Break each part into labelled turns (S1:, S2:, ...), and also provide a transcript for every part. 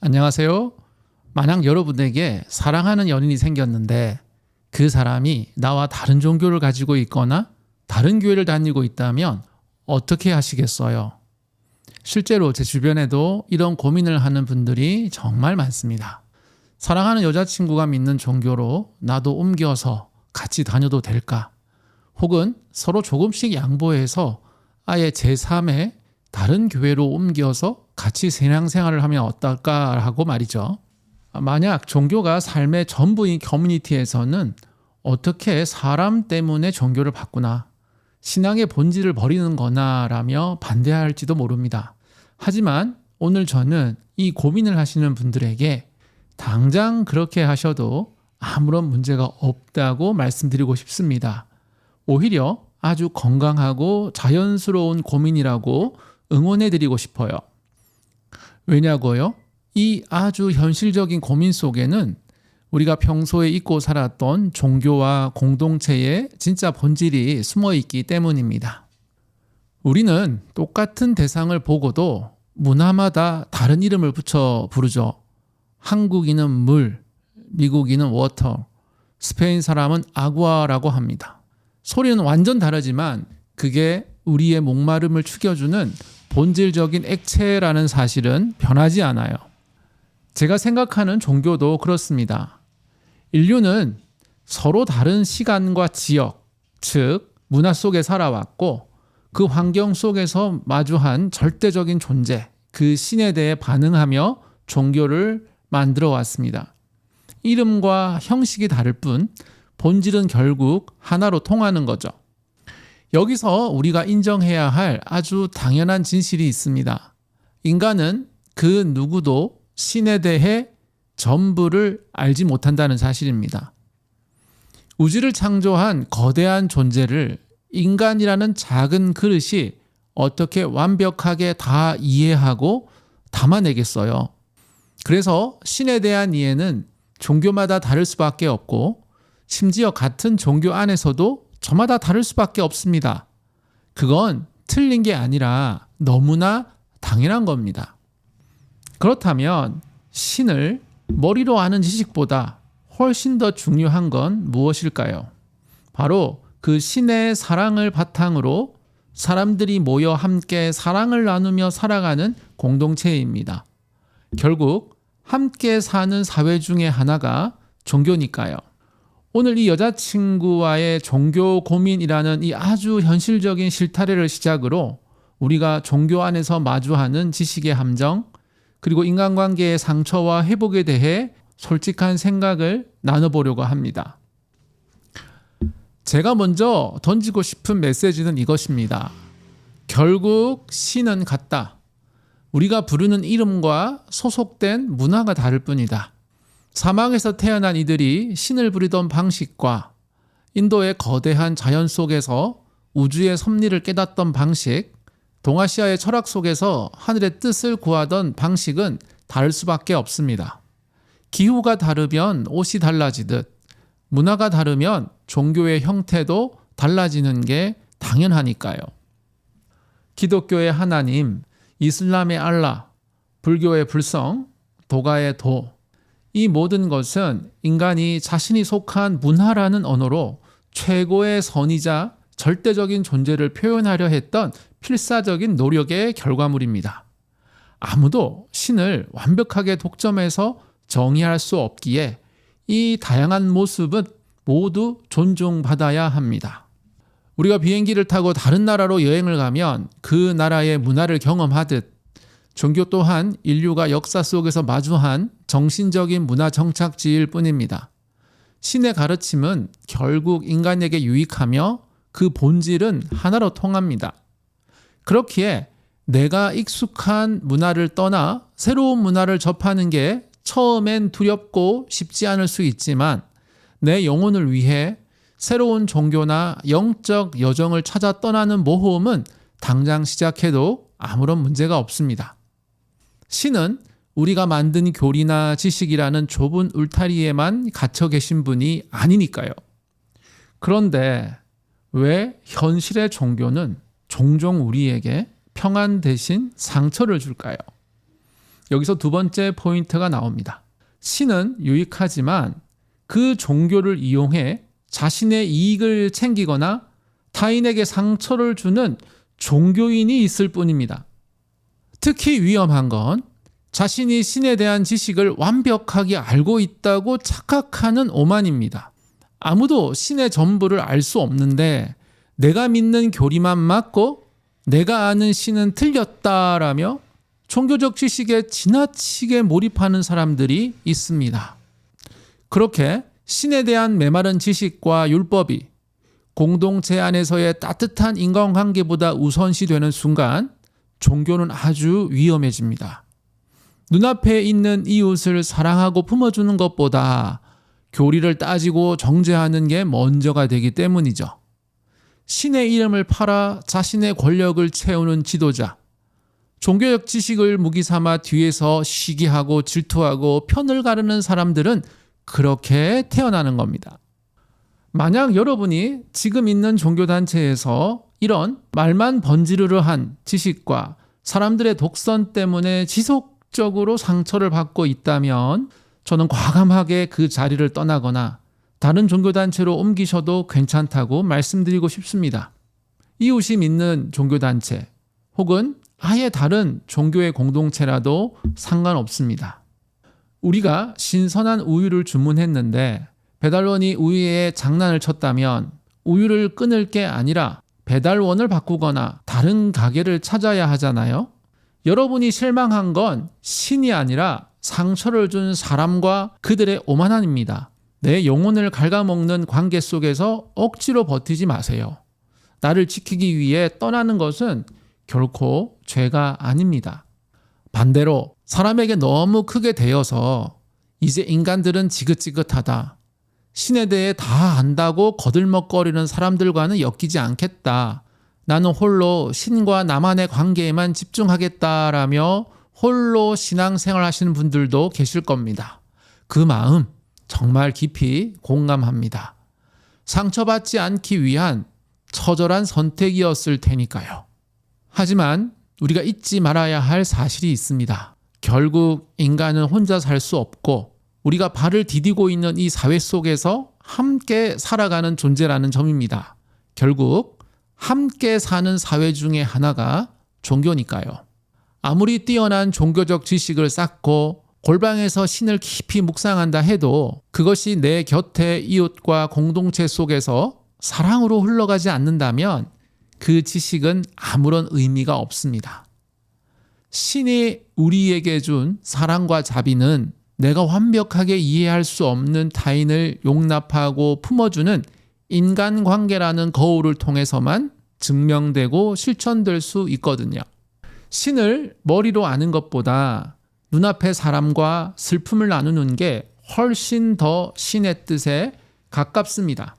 S1: 안녕하세요. 만약 여러분에게 사랑하는 연인이 생겼는데 그 사람이 나와 다른 종교를 가지고 있거나 다른 교회를 다니고 있다면 어떻게 하시겠어요? 실제로 제 주변에도 이런 고민을 하는 분들이 정말 많습니다. 사랑하는 여자친구가 믿는 종교로 나도 옮겨서 같이 다녀도 될까? 혹은 서로 조금씩 양보해서 아예 제3의 다른 교회로 옮겨서 같이 신앙생활을 하면 어떨까 하고 말이죠. 만약 종교가 삶의 전부인 커뮤니티에서는 어떻게 사람 때문에 종교를 바꾸나, 신앙의 본질을 버리는 거나라며 반대할지도 모릅니다. 하지만 오늘 저는 이 고민을 하시는 분들에게 당장 그렇게 하셔도 아무런 문제가 없다고 말씀드리고 싶습니다. 오히려 아주 건강하고 자연스러운 고민이라고 응원해드리고 싶어요. 왜냐고요? 이 아주 현실적인 고민 속에는 우리가 평소에 잊고 살았던 종교와 공동체의 진짜 본질이 숨어 있기 때문입니다. 우리는 똑같은 대상을 보고도 문화마다 다른 이름을 붙여 부르죠. 한국인은 물, 미국인은 워터, 스페인 사람은 아구아라고 합니다. 소리는 완전 다르지만 그게 우리의 목마름을 축여주는 본질적인 액체라는 사실은 변하지 않아요. 제가 생각하는 종교도 그렇습니다. 인류는 서로 다른 시간과 지역, 즉 문화 속에 살아왔고 그 환경 속에서 마주한 절대적인 존재, 그 신에 대해 반응하며 종교를 만들어 왔습니다. 이름과 형식이 다를 뿐 본질은 결국 하나로 통하는 거죠. 여기서 우리가 인정해야 할 아주 당연한 진실이 있습니다. 인간은 그 누구도 신에 대해 전부를 알지 못한다는 사실입니다. 우주를 창조한 거대한 존재를 인간이라는 작은 그릇이 어떻게 완벽하게 다 이해하고 담아내겠어요. 그래서 신에 대한 이해는 종교마다 다를 수밖에 없고 심지어 같은 종교 안에서도 저마다 다를 수밖에 없습니다. 그건 틀린 게 아니라 너무나 당연한 겁니다. 그렇다면 신을 머리로 아는 지식보다 훨씬 더 중요한 건 무엇일까요? 바로 그 신의 사랑을 바탕으로 사람들이 모여 함께 사랑을 나누며 살아가는 공동체입니다. 결국 함께 사는 사회 중에 하나가 종교니까요. 오늘 이 여자친구와의 종교 고민이라는 이 아주 현실적인 실타래를 시작으로 우리가 종교 안에서 마주하는 지식의 함정, 그리고 인간관계의 상처와 회복에 대해 솔직한 생각을 나눠보려고 합니다. 제가 먼저 던지고 싶은 메시지는 이것입니다. 결국 신은 같다. 우리가 부르는 이름과 소속된 문화가 다를 뿐이다. 사막에서 태어난 이들이 신을 부리던 방식과 인도의 거대한 자연 속에서 우주의 섭리를 깨닫던 방식, 동아시아의 철학 속에서 하늘의 뜻을 구하던 방식은 다를 수밖에 없습니다. 기후가 다르면 옷이 달라지듯 문화가 다르면 종교의 형태도 달라지는 게 당연하니까요. 기독교의 하나님, 이슬람의 알라, 불교의 불성, 도가의 도, 이 모든 것은 인간이 자신이 속한 문화라는 언어로 최고의 선이자 절대적인 존재를 표현하려 했던 필사적인 노력의 결과물입니다. 아무도 신을 완벽하게 독점해서 정의할 수 없기에 이 다양한 모습은 모두 존중받아야 합니다. 우리가 비행기를 타고 다른 나라로 여행을 가면 그 나라의 문화를 경험하듯 종교 또한 인류가 역사 속에서 마주한 정신적인 문화 정착지일 뿐입니다. 신의 가르침은 결국 인간에게 유익하며 그 본질은 하나로 통합니다. 그렇기에 내가 익숙한 문화를 떠나 새로운 문화를 접하는 게 처음엔 두렵고 쉽지 않을 수 있지만 내 영혼을 위해 새로운 종교나 영적 여정을 찾아 떠나는 모험은 당장 시작해도 아무런 문제가 없습니다. 신은 우리가 만든 교리나 지식이라는 좁은 울타리에만 갇혀 계신 분이 아니니까요. 그런데 왜 현실의 종교는 종종 우리에게 평안 대신 상처를 줄까요? 여기서 두 번째 포인트가 나옵니다. 신은 유익하지만 그 종교를 이용해 자신의 이익을 챙기거나 타인에게 상처를 주는 종교인이 있을 뿐입니다. 특히 위험한 건 자신이 신에 대한 지식을 완벽하게 알고 있다고 착각하는 오만입니다. 아무도 신의 전부를 알 수 없는데 내가 믿는 교리만 맞고 내가 아는 신은 틀렸다라며 종교적 지식에 지나치게 몰입하는 사람들이 있습니다. 그렇게 신에 대한 메마른 지식과 율법이 공동체 안에서의 따뜻한 인간관계보다 우선시되는 순간 종교는 아주 위험해집니다. 눈앞에 있는 이웃을 사랑하고 품어주는 것보다 교리를 따지고 정죄하는 게 먼저가 되기 때문이죠. 신의 이름을 팔아 자신의 권력을 채우는 지도자, 종교적 지식을 무기 삼아 뒤에서 시기하고 질투하고 편을 가르는 사람들은 그렇게 태어나는 겁니다. 만약 여러분이 지금 있는 종교단체에서 이런 말만 번지르르한 지식과 사람들의 독선 때문에 지속적으로 상처를 받고 있다면 저는 과감하게 그 자리를 떠나거나 다른 종교단체로 옮기셔도 괜찮다고 말씀드리고 싶습니다. 이웃이 믿는 종교단체 혹은 아예 다른 종교의 공동체라도 상관없습니다. 우리가 신선한 우유를 주문했는데 배달원이 우유에 장난을 쳤다면 우유를 끊을 게 아니라 배달원을 바꾸거나 다른 가게를 찾아야 하잖아요. 여러분이 실망한 건 신이 아니라 상처를 준 사람과 그들의 오만함입니다. 내 영혼을 갉아먹는 관계 속에서 억지로 버티지 마세요. 나를 지키기 위해 떠나는 것은 결코 죄가 아닙니다. 반대로 사람에게 너무 크게 대여서 이제 인간들은 지긋지긋하다. 신에 대해 다 안다고 거들먹거리는 사람들과는 엮이지 않겠다. 나는 홀로 신과 나만의 관계에만 집중하겠다라며 홀로 신앙생활 하시는 분들도 계실 겁니다. 그 마음 정말 깊이 공감합니다. 상처받지 않기 위한 처절한 선택이었을 테니까요. 하지만 우리가 잊지 말아야 할 사실이 있습니다. 결국 인간은 혼자 살 수 없고 우리가 발을 디디고 있는 이 사회 속에서 함께 살아가는 존재라는 점입니다. 결국 함께 사는 사회 중에 하나가 종교니까요. 아무리 뛰어난 종교적 지식을 쌓고 골방에서 신을 깊이 묵상한다 해도 그것이 내 곁의 이웃과 공동체 속에서 사랑으로 흘러가지 않는다면 그 지식은 아무런 의미가 없습니다. 신이 우리에게 준 사랑과 자비는 내가 완벽하게 이해할 수 없는 타인을 용납하고 품어주는 인간관계라는 거울을 통해서만 증명되고 실천될 수 있거든요. 신을 머리로 아는 것보다 눈앞의 사람과 슬픔을 나누는 게 훨씬 더 신의 뜻에 가깝습니다.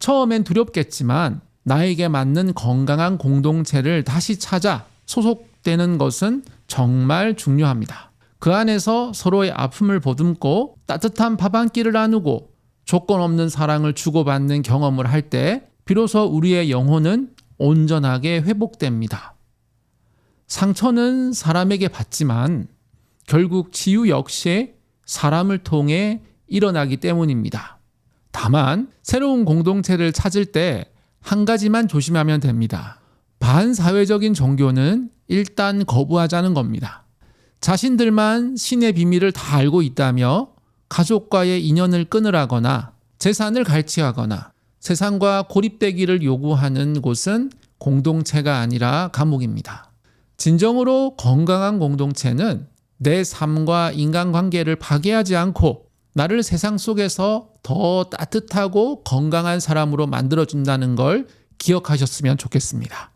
S1: 처음엔 두렵겠지만 나에게 맞는 건강한 공동체를 다시 찾아 소속되는 것은 정말 중요합니다. 그 안에서 서로의 아픔을 보듬고 따뜻한 밥 한 끼를 나누고 조건 없는 사랑을 주고받는 경험을 할 때 비로소 우리의 영혼은 온전하게 회복됩니다. 상처는 사람에게 받지만 결국 치유 역시 사람을 통해 일어나기 때문입니다. 다만 새로운 공동체를 찾을 때 한 가지만 조심하면 됩니다. 반사회적인 종교는 일단 거부하자는 겁니다. 자신들만 신의 비밀을 다 알고 있다며 가족과의 인연을 끊으라거나 재산을 갈취하거나 세상과 고립되기를 요구하는 곳은 공동체가 아니라 감옥입니다. 진정으로 건강한 공동체는 내 삶과 인간관계를 파괴하지 않고 나를 세상 속에서 더 따뜻하고 건강한 사람으로 만들어준다는 걸 기억하셨으면 좋겠습니다.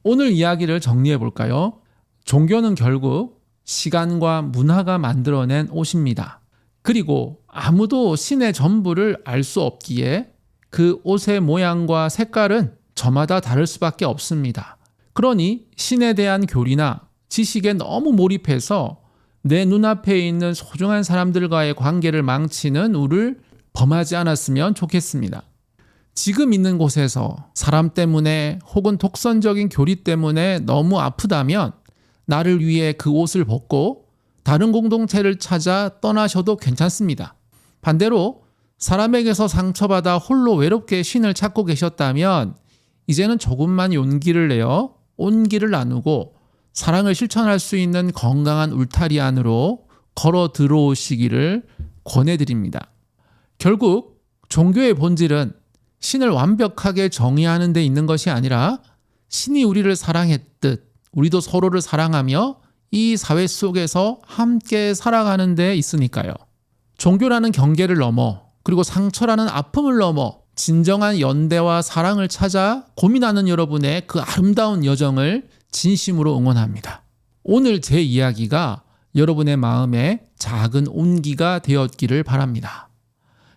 S1: 오늘 이야기를 정리해 볼까요? 종교는 결국 시간과 문화가 만들어낸 옷입니다. 그리고 아무도 신의 전부를 알 수 없기에 그 옷의 모양과 색깔은 저마다 다를 수밖에 없습니다. 그러니 신에 대한 교리나 지식에 너무 몰입해서 내 눈앞에 있는 소중한 사람들과의 관계를 망치는 우를 범하지 않았으면 좋겠습니다. 지금 있는 곳에서 사람 때문에 혹은 독선적인 교리 때문에 너무 아프다면 나를 위해 그 옷을 벗고 다른 공동체를 찾아 떠나셔도 괜찮습니다. 반대로 사람에게서 상처받아 홀로 외롭게 신을 찾고 계셨다면 이제는 조금만 용기를 내어 온기를 나누고 사랑을 실천할 수 있는 건강한 울타리 안으로 걸어 들어오시기를 권해드립니다. 결국 종교의 본질은 신을 완벽하게 정의하는 데 있는 것이 아니라 신이 우리를 사랑했듯 우리도 서로를 사랑하며 이 사회 속에서 함께 살아가는 데 있으니까요. 종교라는 경계를 넘어 그리고 상처라는 아픔을 넘어 진정한 연대와 사랑을 찾아 고민하는 여러분의 그 아름다운 여정을 진심으로 응원합니다. 오늘 제 이야기가 여러분의 마음에 작은 온기가 되었기를 바랍니다.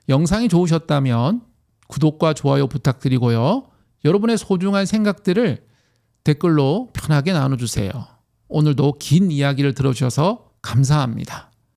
S1: 영상이 좋으셨다면 구독과 좋아요 부탁드리고요. 여러분의 소중한 생각들을 댓글로 편하게 나눠주세요. 오늘도 긴 이야기를 들어주셔서 감사합니다.